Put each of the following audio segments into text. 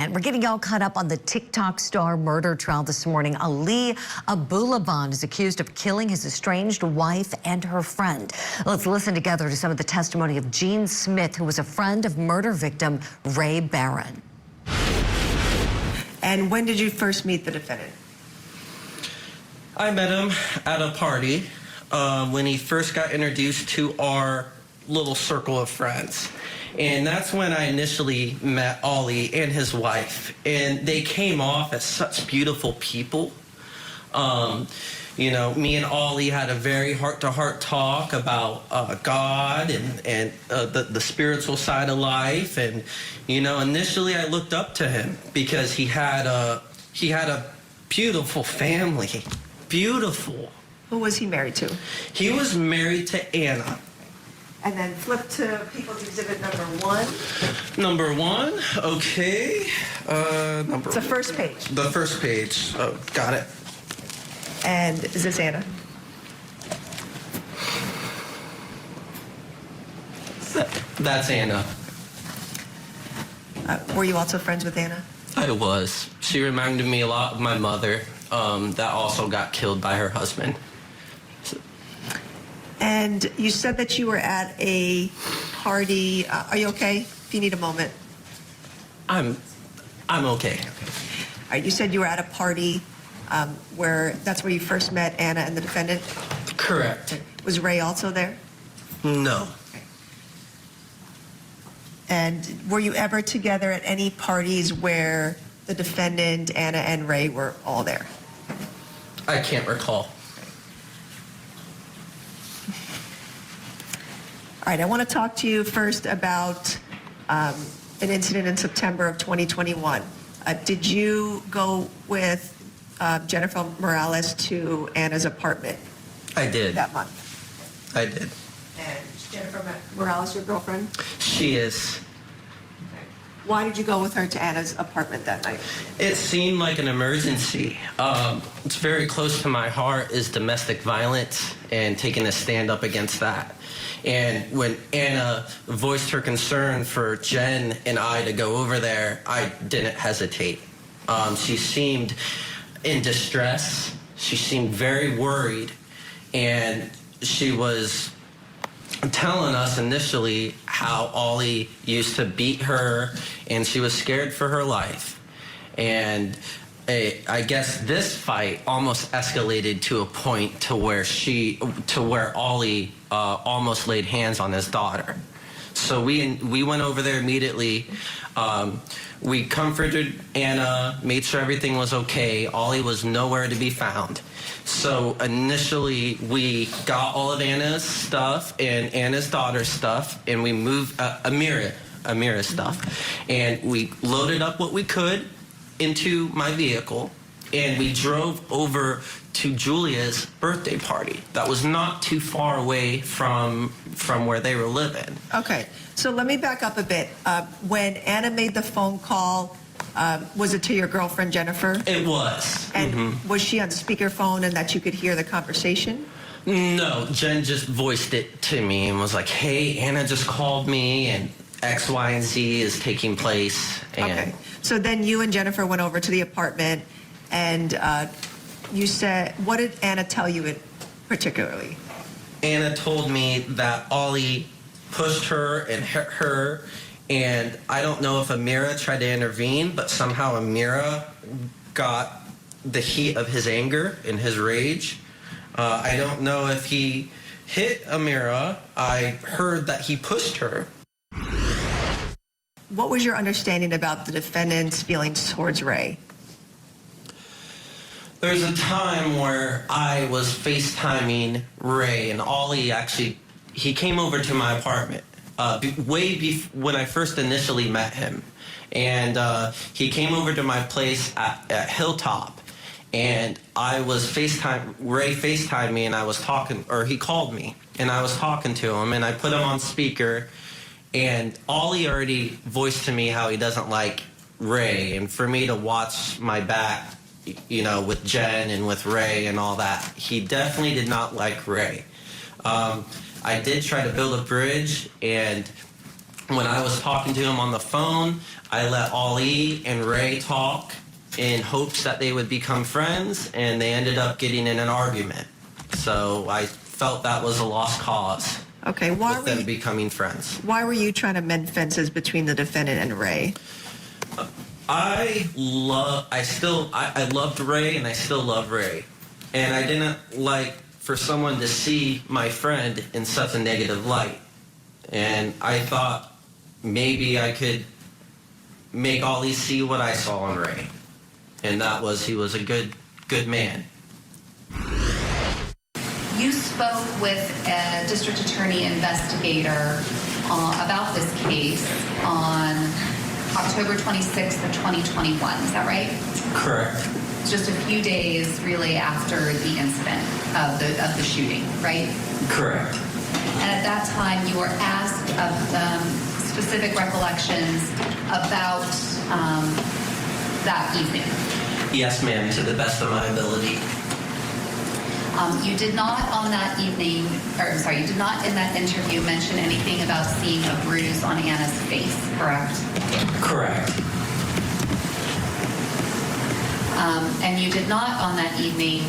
And we're getting all caught up on the TikTok star murder trial this morning. Ali Abulaban is accused of killing his estranged wife and her friend. Let's listen together to some of the testimony of Gene Smith, who was a friend of murder victim Ray Barron. And when did you first meet the defendant? I met him at a party when he first got introduced to our little circle of friends. And that's when I initially met Ollie and his wife. And they came off as such beautiful people. You know, me and Ollie had a very heart-to-heart talk about God and the spiritual side of life. And, you know, initially I looked up to him because he had a beautiful family. Beautiful. Who was he married to? He was married to Anna. And then flip to People's Exhibit number 1. Number 1, okay. It's the first page. The first page. Oh, got it. And is this Anna? That's Anna. Were you also friends with Anna? I was. She reminded me a lot of my mother, that also got killed by her husband. And you said that you were at a party. Are you okay? If you need a moment. I'm okay. All right, you said you were at a party where that's where you first met Anna and the defendant? Correct. Was Ray also there? No. Okay. And were you ever together at any parties where the defendant, Anna, and Ray were all there? I can't recall. All right, I want to talk to you first about an incident in September of 2021. Did you go with Jennifer Morales to Anna's apartment? I did. That month? I did. And Jennifer Morales, your girlfriend? She is. Why did you go with her to Anna's apartment that night? It seemed like an emergency. It's very close to my heart is domestic violence and taking a stand up against that. And when Anna voiced her concern for Jen and I to go over there, I didn't hesitate. She seemed in distress. She seemed very worried. And she was telling us initially how Ollie used to beat her and she was scared for her life. And I guess this fight almost escalated to a point to where Ollie almost laid hands on his daughter. So we went over there immediately. We comforted Anna, made sure everything was okay. Ollie was nowhere to be found. So initially we got all of Anna's stuff and Anna's daughter's stuff, and we moved Amira's stuff, and we loaded up what we could into my vehicle, and we drove over to Julia's birthday party. That was not too far away from where they were living. Okay, so let me back up a bit. When Anna made the phone call, was it to your girlfriend, Jennifer? It was. And was she on speakerphone and that you could hear the conversation? No, Jen just voiced it to me and was like, hey, Anna just called me and X, Y, and Z is taking place. And okay, so then you and Jennifer went over to the apartment, and you said, what did Anna tell you particularly? Anna told me that Ollie pushed her and hit her, and I don't know if Amira tried to intervene, but somehow Amira got the heat of his anger and his rage. I don't know if he hit Amira. I heard that he pushed her. What was your understanding about the defendant's feelings towards Ray? There's a time where I was FaceTiming Ray, and Ollie actually, he came over to my apartment when I first initially met him. And he came over to my place at Hilltop, and I was Ray FaceTimed me, and I was talking, or he called me, and I was talking to him, and I put him on speaker. And Ollie already voiced to me how he doesn't like Ray, and for me to watch my back, you know, with Jen and with Ray and all that, he definitely did not like Ray. I did try to build a bridge, and When I was talking to him on the phone, I let Ali and Ray talk in hopes that they would become friends, and they ended up getting in an argument. So I felt that was a lost cause. Okay, with them becoming friends. Why were you trying to mend fences between the defendant and Ray? I loved Ray, and I still love Ray. And I didn't like for someone to see my friend in such a negative light. And I thought maybe I could make Ollie see what I saw in Ray. And that was, he was a good man. You spoke with a district attorney investigator about this case on October 26th of 2021, is that right? Correct. Just a few days really after the incident of the shooting, right? Correct. And at that time you were asked of specific recollections about that evening. Yes, ma'am, to the best of my ability. You did not on that evening, or sorry, you did not in that interview mention anything about seeing a bruise on Anna's face, correct? Correct. And you did not on that evening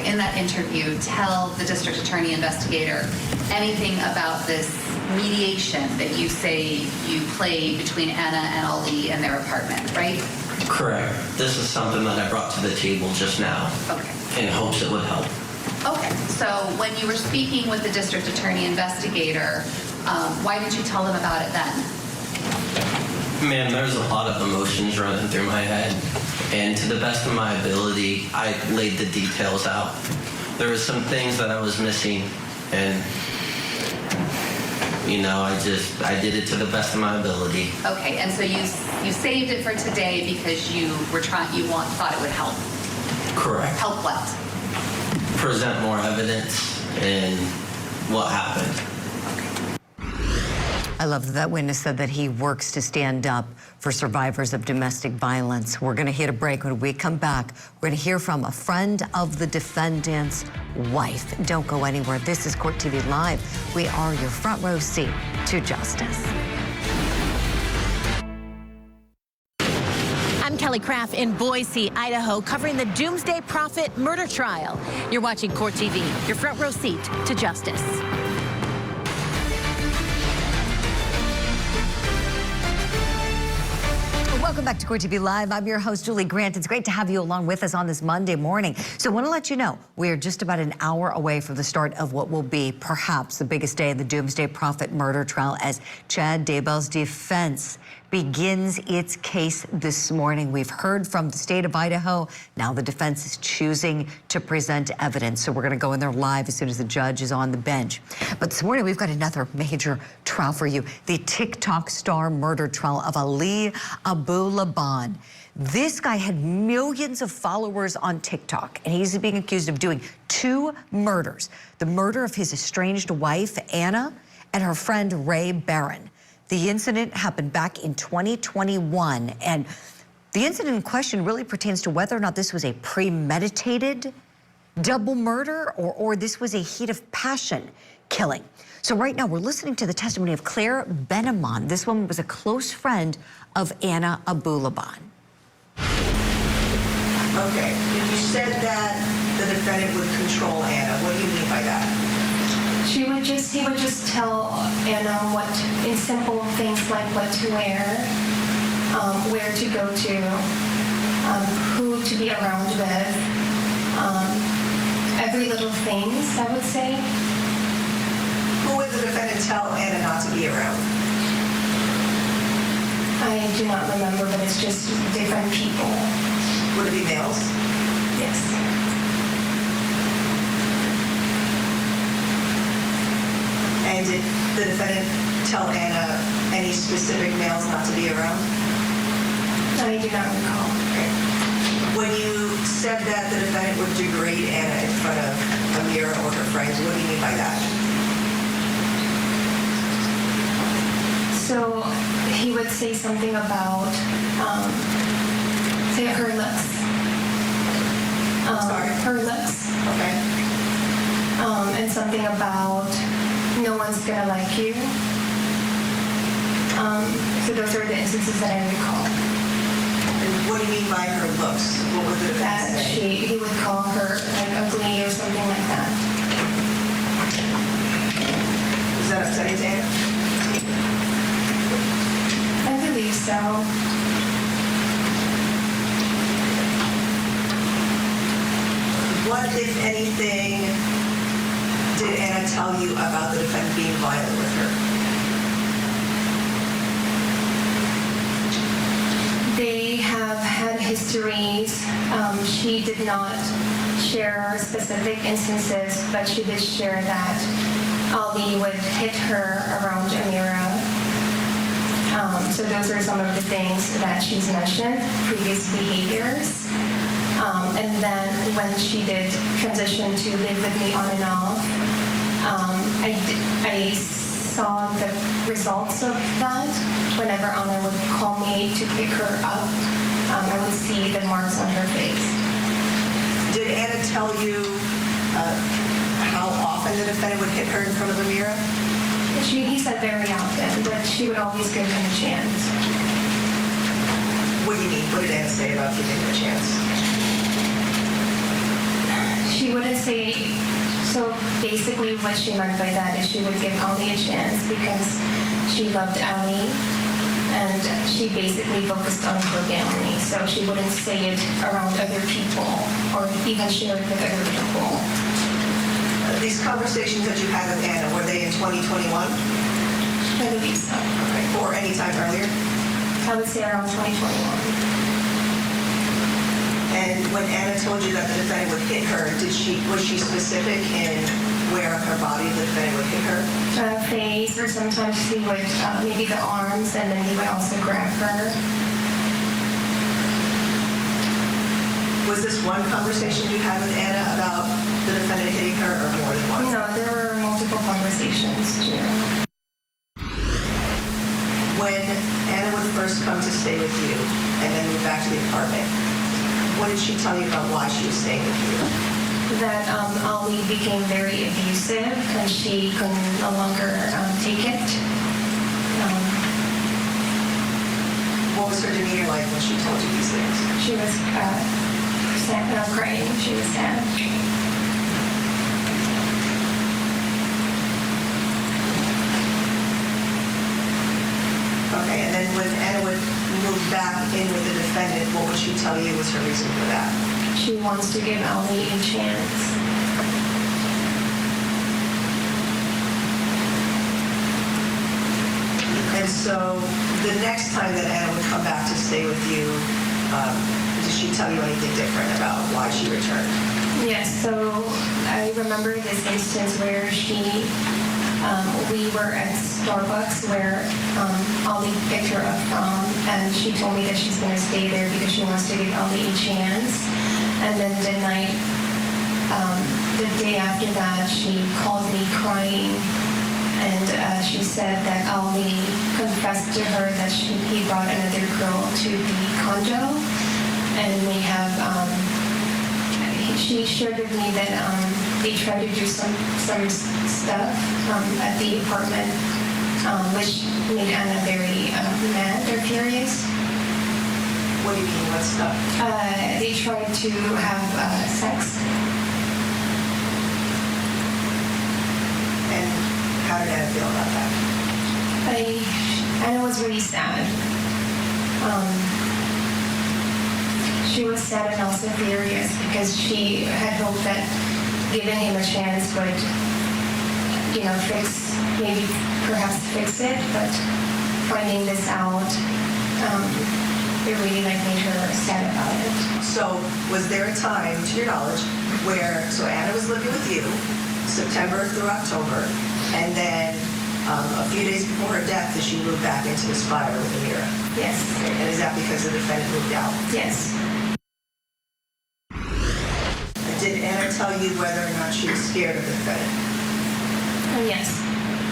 in that interview, tell the district attorney investigator anything about this mediation that you say you played between Anna and Ali in their apartment, right? Correct. This is something that I brought to the table just now. Okay. In hopes it would help. Okay, so when you were speaking with the district attorney investigator, why didn't you tell them about it then? Man, there's a lot of emotions running through my head, and to the best of my ability, I laid the details out. There were some things that I was missing, and I did it to the best of my ability. Okay, and so you saved it for today because you thought it would help. Correct. Help what? Present more evidence and what happened. I love that witness said that he works to stand up for survivors of domestic violence. We're going to hit a break. When we come back, we're going to hear from a friend of the defendant's wife. Don't go anywhere. This is Court TV Live. We are your front row seat to justice. I'm Kelly Craft in Boise, Idaho, covering the Doomsday Prophet murder trial. You're watching Court TV, your front row seat to justice. Welcome back to Court TV Live. I'm your host, Julie Grant. It's great to have you along with us on this Monday morning. So I want to let you know, we're just about an hour away from the start of what will be perhaps the biggest day in the Doomsday Prophet murder trial as Chad Daybell's defense begins its case this morning. We've heard from the state of Idaho. Now the defense is choosing to present evidence. So we're going to go in there live as soon as the judge is on the bench. But this morning we've got another major trial for you. The TikTok star murder trial of Ali Abulaban. This guy had millions of followers on TikTok, and he's being accused of doing 2 murders. The murder of his estranged wife, Anna, and her friend, Ray Barron. The incident happened back in 2021, and the incident in question really pertains to whether or not this was a premeditated double murder or this was a heat of passion killing. So right now we're listening to the testimony of Claire Benamon. This woman was a close friend of Anna Abulaban. Okay, you said that the defendant would control Anna. What do you mean by that? He would just tell Anna in simple things like what to wear, where to go to, who to be around with, every little things, I would say. Who would the defendant tell Anna not to be around? I do not remember, but it's just different people. Would it be males? Yes. And did the defendant tell Anna any specific males not to be around? I do not recall. Okay. When you said that the defendant would degrade Anna in front of Amira or her friends, what do you mean by that? So he would say something about, say her looks. Sorry? Her looks. Okay. And something about no one's gonna like you. So those are the instances that I recall. And what do you mean by her looks? What would the That defense say? he would call her like ugly or something like that. Was that upsetting to Anna? I believe so. What, if anything, did Anna tell you about the defendant being violent with her? They have had histories. She did not share specific instances, but she did share that Ali would hit her around Amira. So those are some of the things that she's mentioned, previous behaviors. And then when she did transition to live with me on and off, I saw the results of that. Whenever Anna would call me to pick her up, I would see the marks on her face. Did Anna tell you how often the defendant would hit her in front of Amira? He said very often, but she would always give him a chance. What do you mean? What did Anna say about giving him a chance? She wouldn't say, so basically what she meant by that is she would give Ali a chance because she loved Ali and she basically focused on her family. So she wouldn't say it around other people or even share it with other people. These conversations that you had with Anna, were they in 2021? I believe so. Okay. Or any time earlier? I would say around 2021. And when Anna told you that the defendant would hit her, was she specific in where on her body the defendant would hit her? Face, or sometimes he would, maybe the arms, and then he would also grab her. Was this one conversation you had with Anna about the defendant hitting her, or more than one? No, there were multiple conversations too. When Anna would first come to stay with you and then move back to the apartment, what did she tell you about why she was staying with you? That Ali became very abusive and she could no longer take it. What was her demeanor like when she told you these things? She was sad, crying. She was sad. Okay, and then when Anna would move back in with the defendant, what would she tell you was her reason for that? She wants to give Ali a chance. And so the next time that Anna would come back to stay with you, did she tell you anything different about why she returned? Yes, so I remember this instance where we were at Starbucks where Ali picked her up from, and she told me that she's going to stay there because she wants to give Ali a chance. And then the day after that, she called me crying, and she said that Ali confessed to her that he brought another girl to the condo, and they have. She shared with me that they tried to do some stuff at the apartment, which made Anna very mad or furious. What do you mean, what stuff? They tried to have sex. And how did Anna feel about that? Anna was really sad. She was sad and also furious because she had hoped that giving him a chance would, perhaps fix it, but finding this out, it really made her sad about it. So was there a time, to your knowledge, where, so Anna was living with you, September through October, and then a few days before her death, did she move back into the spire with Amira? Yes. And is that because the defendant moved out? Yes. Did Anna tell you whether or not she was scared of the defendant? Yes.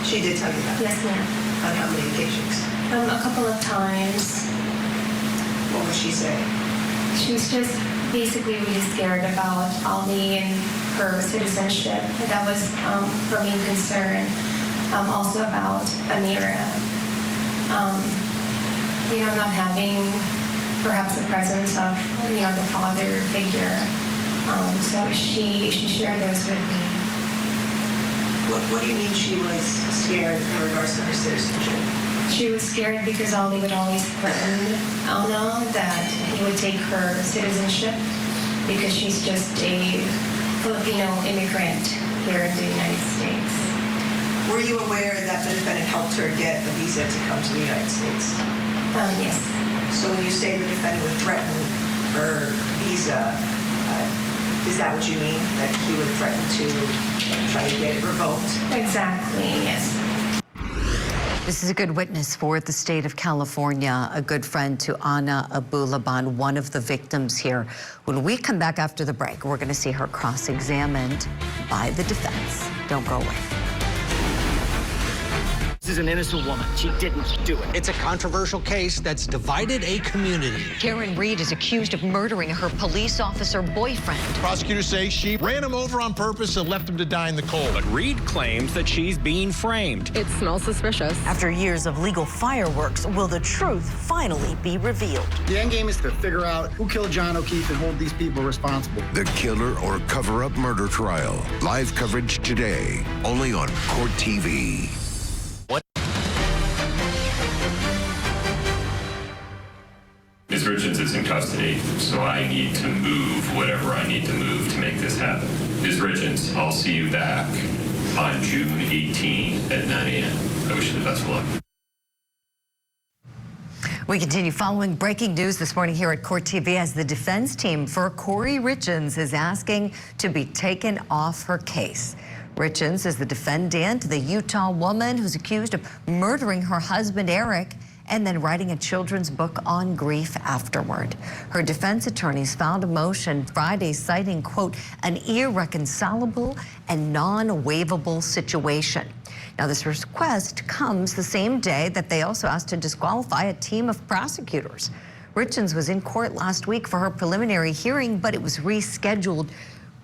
She did tell you that? Yes, ma'am. On how many occasions? A couple of times. What was she saying? She was just basically really scared about Ali and her citizenship. That was her main concern. Also about Amira. Not having perhaps the presence of, the father figure. So she shared those with me. What do you mean she was scared in regards to her citizenship? She was scared because Ali would always threaten Anna that he would take her citizenship because she's just a Filipino immigrant here in the United States. Were you aware that the defendant helped her get a visa to come to the United States? Yes. So when you say the defendant would threaten her visa, is that what you mean? That he would threaten to try to get it revoked? Exactly, yes. This is a good witness for the state of California, a good friend to Ana Abulaban, one of the victims here. When we come back after the break, we're going to see her cross-examined by the defense. Don't go away. This is an innocent woman. She didn't do it. It's a controversial case that's divided a community. Karen Reed is accused of murdering her police officer boyfriend. Prosecutors say she ran him over on purpose and left him to die in the cold. But Reed claims that she's being framed. It smells suspicious. After years of legal fireworks, will the truth finally be revealed? The end game is to figure out who killed John O'Keefe and hold these people responsible. The killer or cover-up murder trial. Live coverage today, only on Court TV. Ms. Richards is in custody, so I need to move whatever I need to move to make this happen. Ms. Richards, I'll see you back on June 18 at 9 a.m. I wish you the best of luck. We continue following breaking news this morning here at Court TV as the defense team for Corey Richens is asking to be taken off her case. Richens is the defendant, the Utah woman who's accused of murdering her husband, Eric, and then writing a children's book on grief afterward. Her defense attorneys filed a motion Friday citing, quote, an irreconcilable and non-waivable situation. Now, this request comes the same day that they also asked to disqualify a team of prosecutors. Richens was in court last week for her preliminary hearing, but it was rescheduled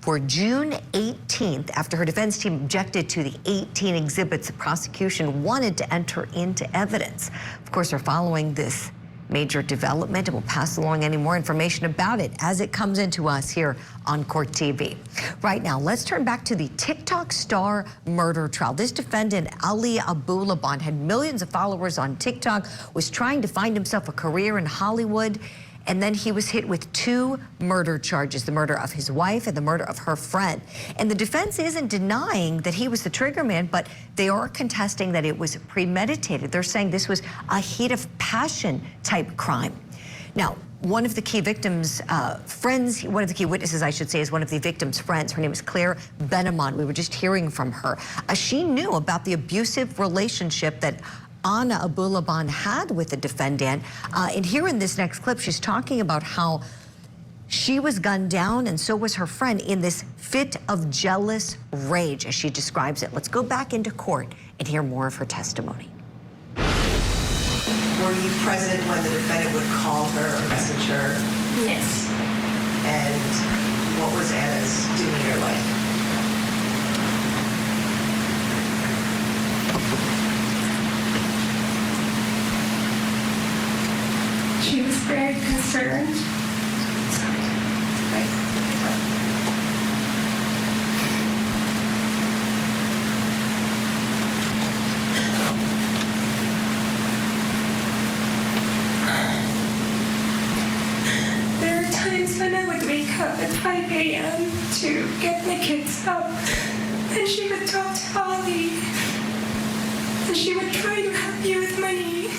for June 18th after her defense team objected to the 18 exhibits the prosecution wanted to enter into evidence. Of course, we're following this major development and we'll pass along any more information about it as it comes into us here on Court TV. Right now, let's turn back to the TikTok star murder trial. This defendant, Ali Abulaban, had millions of followers on TikTok, was trying to find himself a career in Hollywood, and then he was hit with 2 murder charges, the murder of his wife and the murder of her friend. And the defense isn't denying that he was the trigger man, but they are contesting that it was premeditated. They're saying this was a heat of passion type crime. Now, one of the key victims' friends, one of the key witnesses, I should say, is one of the victim's friends. Her name is Claire Benamon. We were just hearing from her. She knew about the abusive relationship that Ana Abulaban had with the defendant. And here in this next clip, she's talking about how she was gunned down and so was her friend in this fit of jealous rage, as she describes it. Let's go back into court and hear more of her testimony. Were you present when the defendant would call her or message her? Yes. And what was Anna's demeanor like? She was very concerned. There are times when I would wake up at 5 a.m. to get my kids up, and she would talk to Ali, and she would try to help you with money.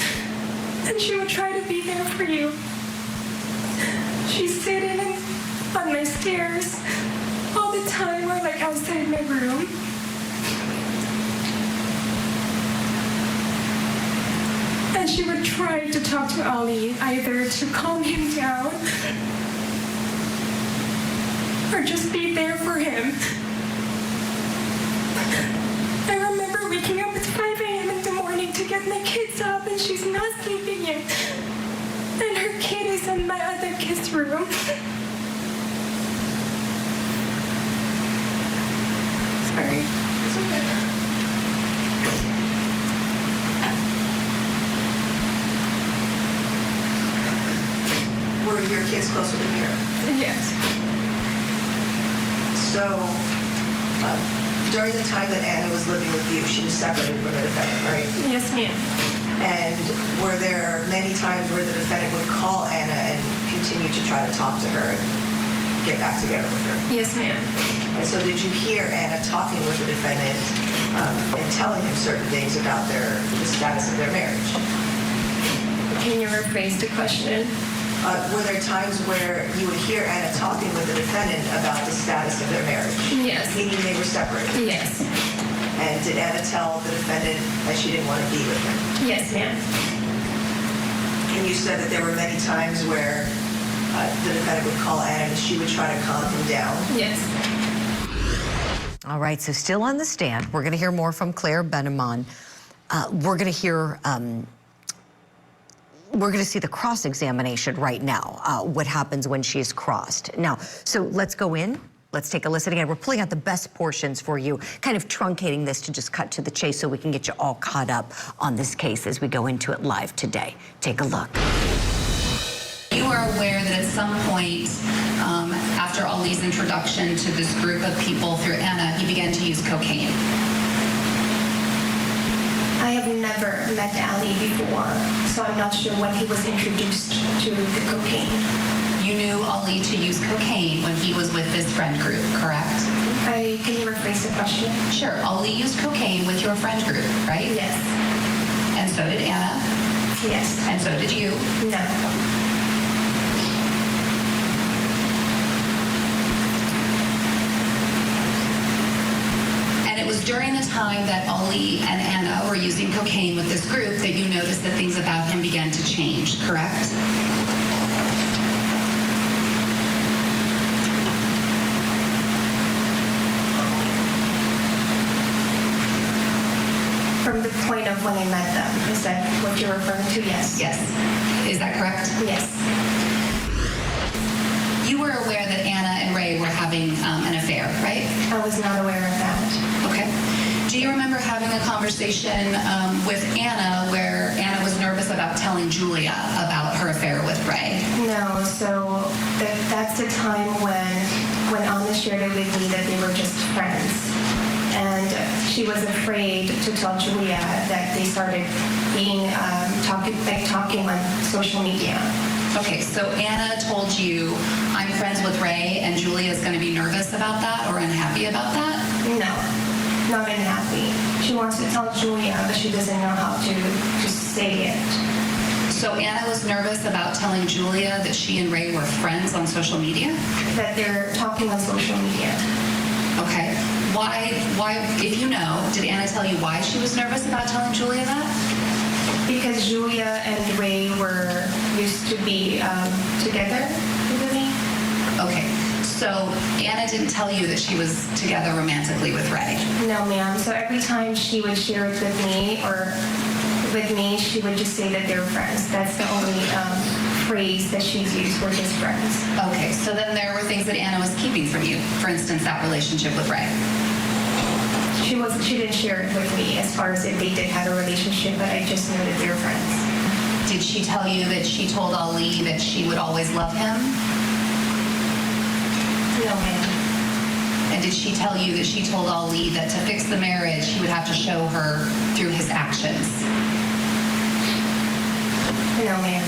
And she would try to be there for you. She's sitting on my stairs all the time or like outside my room. And she would try to talk to Ali, either to calm him down or just be there for him. I remember waking up at 5 a.m. in the morning to get my kids up, and she's not sleeping yet. And her kid is in my other kid's room. Sorry. It's okay. Were your kids closer than here? Yes. So, during the time that Anna was living with you, she was separated from the defendant, right? Yes, ma'am. And were there many times where the defendant would call Anna and continue to try to talk to her and get back together with her? Yes, ma'am. And so did you hear Anna talking with the defendant and telling him certain things about the status of their marriage? Can you rephrase the question? Were there times where you would hear Anna talking with the defendant about the status of their marriage? Yes. Meaning they were separated? Yes. And did Anna tell the defendant that she didn't want to be with him? Yes, ma'am. And you said that there were many times where the defendant would call Anna and she would try to calm him down? Yes. All right, so still on the stand. We're going to hear more from Claire Benemon. We're going to hear... we're going to see the cross-examination right now, what happens when she is crossed. Now, so let's go in. Let's take a listen again. We're pulling out the best portions for you, kind of truncating this to just cut to the chase so we can get you all caught up on this case as we go into it live today. Take a look. You are aware that at some point, after Ali's introduction to this group of people through Anna, he began to use cocaine. I have never met Ali before, so I'm not sure when he was introduced to the cocaine. You knew Ali to use cocaine when he was with this friend group, correct? Can you rephrase the question? Sure. Ali used cocaine with your friend group, right? Yes. And so did Anna? Yes. And so did you? No. And it was during the time that Ali and Anna were using cocaine with this group that you noticed that things about him began to change, correct? From the point of when I met them, is that what you're referring to? Yes. Yes. Is that correct? Yes. You were aware that Anna and Ray were having an affair, right? I was not aware of that. Okay. Do you remember having a conversation with Anna where Anna was nervous about telling Julia about her affair with Ray? No, so that's the time when Anna shared it with me that they were just friends. And she was afraid to tell Julia that they started being talking on social media. Okay, so Anna told you, I'm friends with Ray, and Julia is going to be nervous about that or unhappy about that? No, not unhappy. She wants to tell Julia, but she doesn't know how to say it. So Anna was nervous about telling Julia that she and Ray were friends on social media? That they're talking on social media. Okay. Why, if you know, did Anna tell you why she was nervous about telling Julia that? Because Julia and Ray were used to be together with me. Okay. So Anna didn't tell you that she was together romantically with Ray? No, ma'am. So every time she would share it with me, she would just say that they're friends. That's the only phrase that she's used, we're just friends. Okay, so then there were things that Anna was keeping from you. For instance, that relationship with Ray. She didn't share it with me as far as if they did have a relationship, but I just knew that they're friends. Did she tell you that she told Ali that she would always love him? No, ma'am. And did she tell you that she told Ali that to fix the marriage, he would have to show her through his actions? No, ma'am.